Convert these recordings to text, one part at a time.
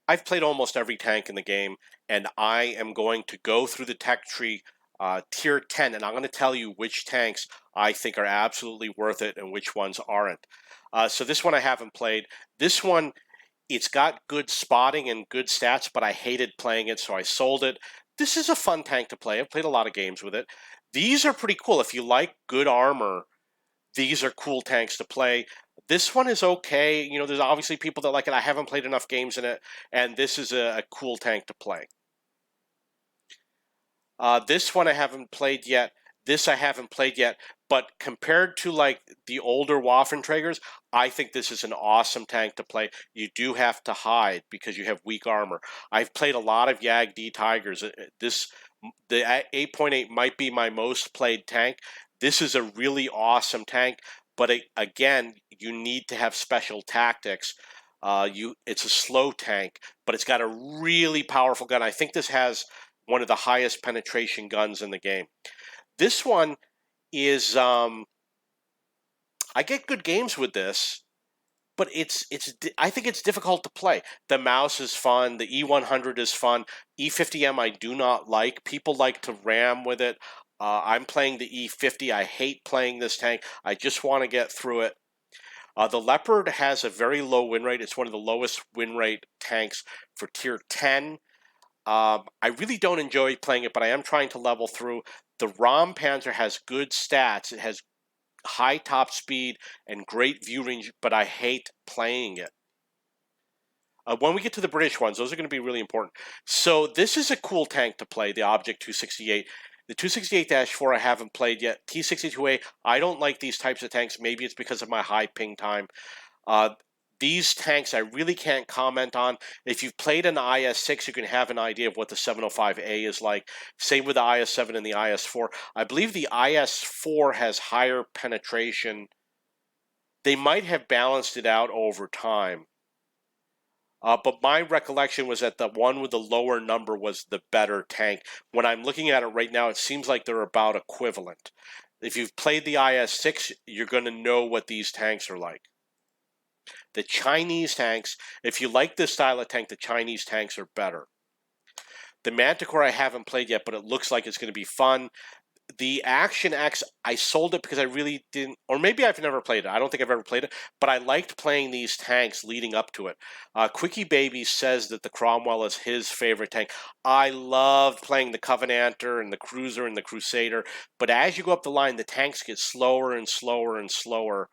I've played almost every tank in the game, and I am going to go through the tech tree tier 10, and I'm going to tell you which tanks I think are absolutely worth it and which ones aren't. So this one I haven't played. This one, it's got good spotting and good stats, but I hated playing it, so I sold it. This is a fun tank to play. I've played a lot of games with it. These are pretty cool. If you like good armor, these are cool tanks to play. This one is okay. You know, there's obviously people that like it. I haven't played enough games in it, and this is a cool tank to play. This one I haven't played yet. This I haven't played yet. But compared to like the older Waffenträgers, I think this is an awesome tank to play. You do have to hide because you have weak armor. I've played a lot of Yag D Tigers. The 8.8 might be my most played tank. This is a really awesome tank, but again, you need to have special tactics. It's a slow tank, but it's got a really powerful gun. I think this has one of the highest penetration guns in the game. This one is I get good games with this, but I think it's difficult to play. The mouse is fun, the E100 is fun. E50M I do not like. People like to ram with it. I'm playing the E50. I hate playing this tank. I just want to get through it. The Leopard has a very low win rate. It's one of the lowest win rate tanks for tier 10. I really don't enjoy playing it, but I am trying to level through. The Rom Panzer has good stats. It has high top speed and great view range, but I hate playing it. When we get to the British ones, those are going to be really important. So this is a cool tank to play, the Object 268. The 268-4 I haven't played yet. T62A, I don't like these types of tanks. Maybe it's because of my high ping time. These tanks I really can't comment on. If you've played an IS-6, you can have an idea of what the 705A is like. Same with the IS-7 and the IS-4. I believe the IS-4 has higher penetration. They might have balanced it out over time. But my recollection was that the one with the lower number was the better tank. When I'm looking at it right now, it seems like they're about equivalent. If you've played the IS-6, you're going to know what these tanks are like. The Chinese tanks, if you like this style of tank, the Chinese tanks are better. The Manticore I haven't played yet, but it looks like it's going to be fun. The Action X, I sold it because I really didn't, or maybe I've never played it. I don't think I've ever played it, but I liked playing these tanks leading up to it. Quickie Baby says that the Cromwell is his favorite tank. I loved playing the Covenanter and the Cruiser and the Crusader, but as you go up the line, the tanks get slower and slower and slower.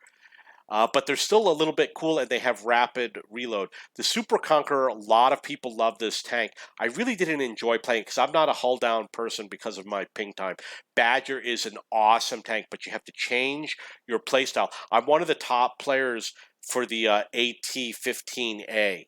But they're still a little bit cool, and they have rapid reload. The Super Conqueror, a lot of people love this tank. I really didn't enjoy playing because I'm not a hull down person because of my ping time. Badger is an awesome tank, but you have to change your playstyle. I'm one of the top players for the AT-15A,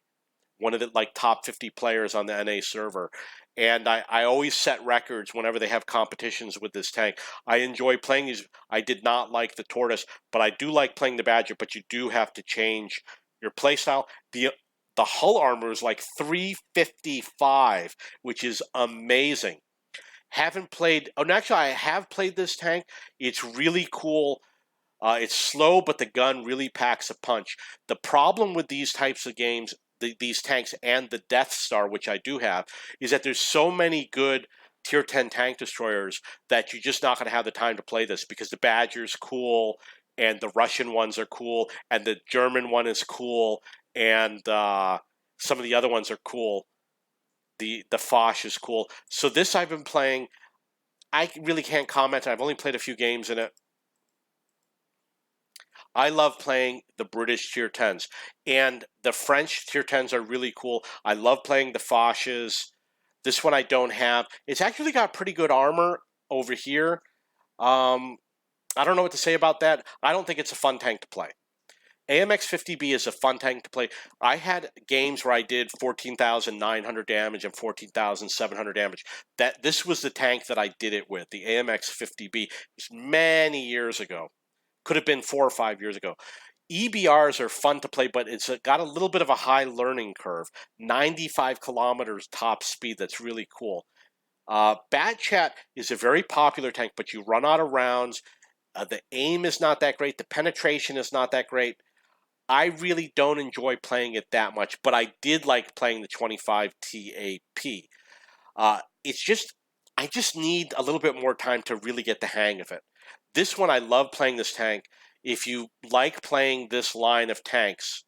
one of the top 50 players on the NA server. And I always set records whenever they have competitions with this tank. I enjoy playing these. I did not like the Tortoise, but I do like playing the Badger, but you do have to change your playstyle. The hull armor is like 355, which is amazing. Haven't played, oh, actually I have played this tank. It's really cool. It's slow, but the gun really packs a punch. The problem with these types of games, these tanks and the Death Star, which I do have, is that there's so many good tier 10 tank destroyers that you're just not going to have the time to play this because the Badger's cool and the Russian ones are cool and the German one is cool and some of the other ones are cool. The Foch is cool. So this I've been playing. I really can't comment. I've only played a few games in it. I love playing the British tier 10s, and the French tier 10s are really cool. I love playing the Foches. This one I don't have. It's actually got pretty good armor over here. I don't know what to say about that. I don't think it's a fun tank to play. AMX-50B is a fun tank to play. I had games where I did 14,900 damage and 14,700 damage. This was the tank that I did it with, the AMX-50B. It was many years ago. Could have been 4 or 5 years ago. EBRs are fun to play, but it's got a little bit of a high learning curve. 95 kilometers top speed. That's really cool. Bat Chat is a very popular tank, but you run out of rounds. The aim is not that great. The penetration is not that great. I really don't enjoy playing it that much, but I did like playing the 25 TAP. It's just, I just need a little bit more time to really get the hang of it. This one, I love playing this tank. If you like playing this line of tanks,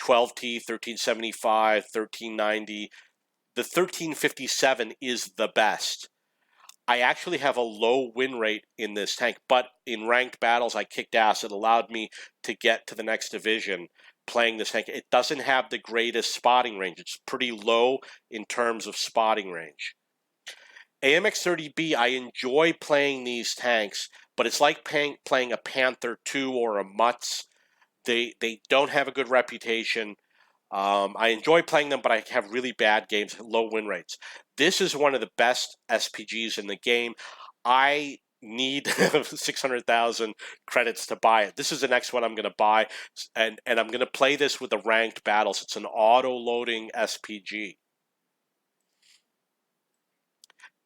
12T, 1375, 1390, the 1357 is the best. I actually have a low win rate in this tank, but in ranked battles, I kicked ass. It allowed me to get to the next division playing this tank. It doesn't have the greatest spotting range. It's pretty low in terms of spotting range. AMX-30B, I enjoy playing these tanks, but it's like playing a Panther 2 or a Mutz. They don't have a good reputation. I enjoy playing them, but I have really bad games, low win rates. This is one of the best SPGs in the game. I need 600,000 credits to buy it. This is the next one I'm going to buy, and I'm going to play this with the ranked battles. It's an auto-loading SPG.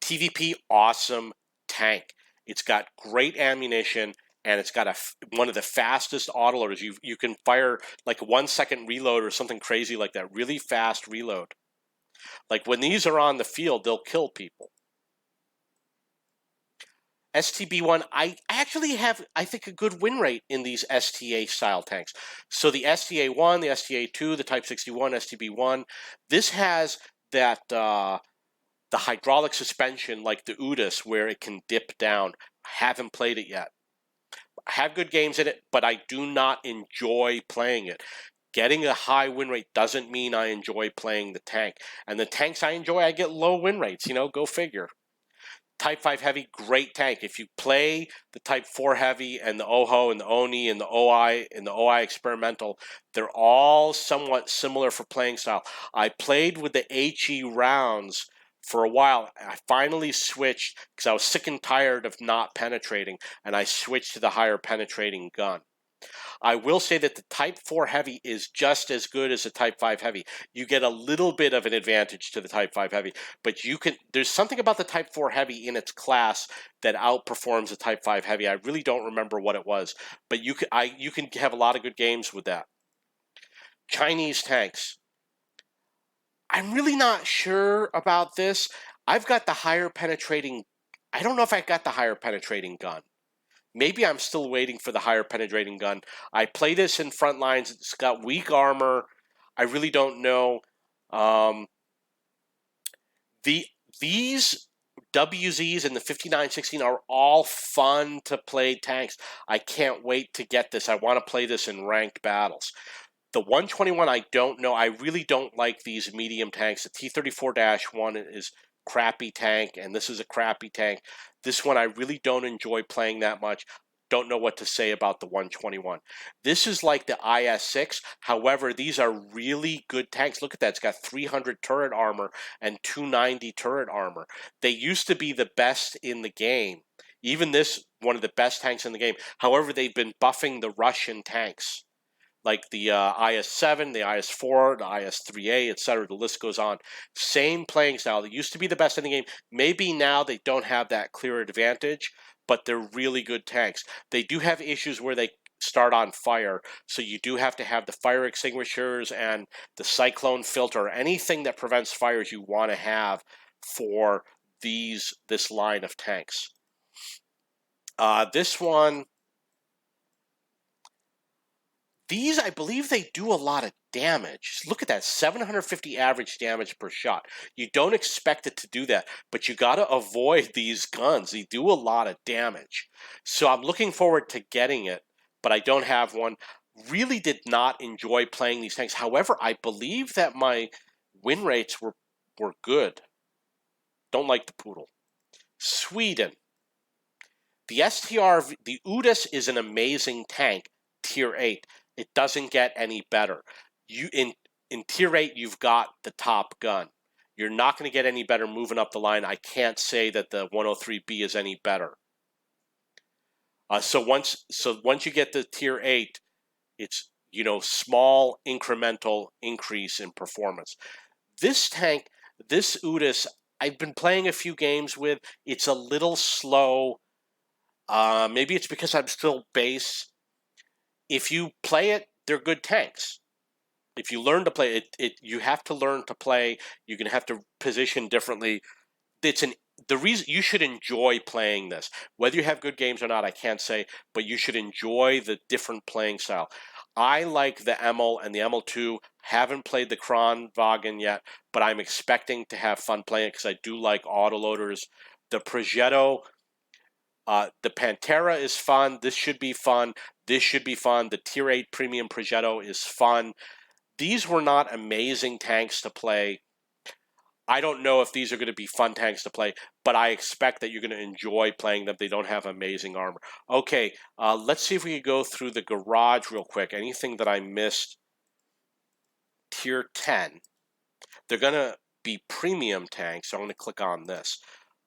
TVP, awesome tank. It's got great ammunition, and it's got one of the fastest autoloaders. You can fire like a 1 second reload or something crazy like that. Really fast reload. Like when these are on the field, they'll kill people. STB1, I actually have, I think, a good win rate in these STA style tanks. So the STA1, the STA2, the Type 61, STB1, this has that the hydraulic suspension like the UDAS where it can dip down. Haven't played it yet. I have good games in it, but I do not enjoy playing it. Getting a high win rate doesn't mean I enjoy playing the tank. And the tanks I enjoy, I get low win rates. Go figure. Type 5 Heavy, great tank. If you play the Type 4 Heavy and the OHO and the ONI and the OI Experimental, they're all somewhat similar for playing style. I played with the HE rounds for a while. I finally switched because I was sick and tired of not penetrating, and I switched to the higher penetrating gun. I will say that the Type 4 Heavy is just as good as the Type 5 Heavy. You get a little bit of an advantage to the Type 5 Heavy, but there's something about the Type 4 Heavy in its class that outperforms the Type 5 Heavy. I really don't remember what it was, but you can have a lot of good games with that. Chinese tanks. I'm really not sure about this. I've got the higher penetrating, I don't know if I got the higher penetrating gun. Maybe I'm still waiting for the higher penetrating gun. I play this in front lines. It's got weak armor. I really don't know. These WZs and the 5916 are all fun to play tanks. I can't wait to get this. I want to play this in ranked battles. The 121, I don't know. I really don't like these medium tanks. The T-34-1 is crappy tank, and this is a crappy tank. This one I really don't enjoy playing that much. Don't know what to say about the 121. This is like the IS-6. However, these are really good tanks. Look at that. It's got 300 turret armor and 290 turret armor. They used to be the best in the game. Even this, one of the best tanks in the game. However, they've been buffing the Russian tanks, like the IS-7, the IS-4, the IS-3A, etc. The list goes on. Same playing style. They used to be the best in the game. Maybe now they don't have that clear advantage, but they're really good tanks. They do have issues where they start on fire, so you do have to have the fire extinguishers and the cyclone filter, anything that prevents fires you want to have for this line of tanks. This one, these, I believe they do a lot of damage. Look at that, 750 average damage per shot. You don't expect it to do that, but you got to avoid these guns. They do a lot of damage. So I'm looking forward to getting it, but I don't have one. Really did not enjoy playing these tanks. However, I believe that my win rates were good. Don't like the Poodle. Sweden. The STR, the UDAS is an amazing tank, Tier 8. It doesn't get any better. In Tier 8, you've got the top gun. You're not going to get any better moving up the line. I can't say that the 103B is any better. So once you get the Tier 8, it's small incremental increase in performance. This tank, this UDAS, I've been playing a few games with. It's a little slow. Maybe it's because I'm still base. If you play it they're good tanks. If you learn to play it, you have to learn to play. You're gonna have to position differently. It's an the reason you should enjoy playing this. Whether you have good games or not, I can't say, but you should enjoy the different playing style. I like the Emil and the ML2. Haven't played the Kronwagen yet, but I'm expecting to have fun playing it because I do like autoloaders. The Progetto, the Pantera is fun. This should be fun. This should be fun. The Tier 8 Premium Progetto is fun. These were not amazing tanks to play. I don't know if these are going to be fun tanks to play, but I expect that you're going to enjoy playing them. They don't have amazing armor. Okay, let's see if we can go through the garage real quick. Anything that I missed? Tier 10. They're going to be premium tanks, so I'm going to click on this.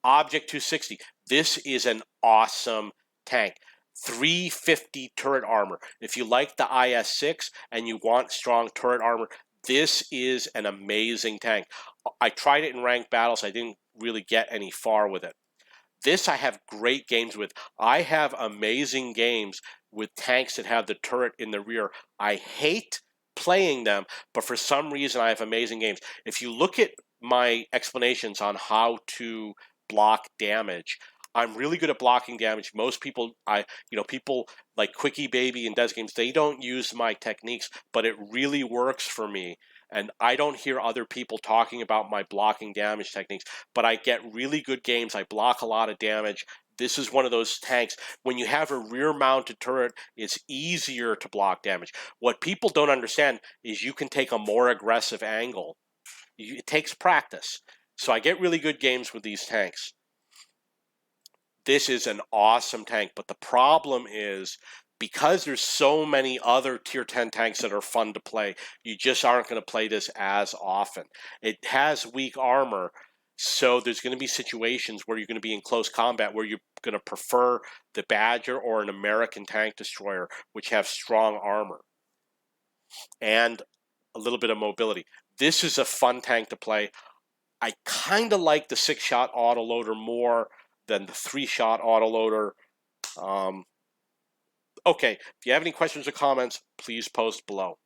Object 260. This is an awesome tank. 350 turret armor. If you like the IS-6 and you want strong turret armor, this is an amazing tank. I tried it in ranked battles. I didn't really get any far with it. This I have great games with. I have amazing games with tanks that have the turret in the rear. I hate playing them, but for some reason I have amazing games. If you look at my explanations on how to block damage, I'm really good at blocking damage. Most people, people like Quickie Baby and Des Games, they don't use my techniques, but it really works for me. And I don't hear other people talking about my blocking damage techniques, but I get really good games. I block a lot of damage. This is one of those tanks. When you have a rear-mounted turret, it's easier to block damage. What people don't understand is you can take a more aggressive angle. It takes practice. So I get really good games with these tanks. This is an awesome tank, but the problem is because there's so many other tier 10 tanks that are fun to play, you just aren't going to play this as often. It has weak armor, so there's going to be situations where you're going to be in close combat where you're going to prefer the Badger or an American tank destroyer, which have strong armor and a little bit of mobility. This is a fun tank to play. I kind of like the 6-shot autoloader more than the 3-shot autoloader. Okay, if you have any questions or comments, please post below.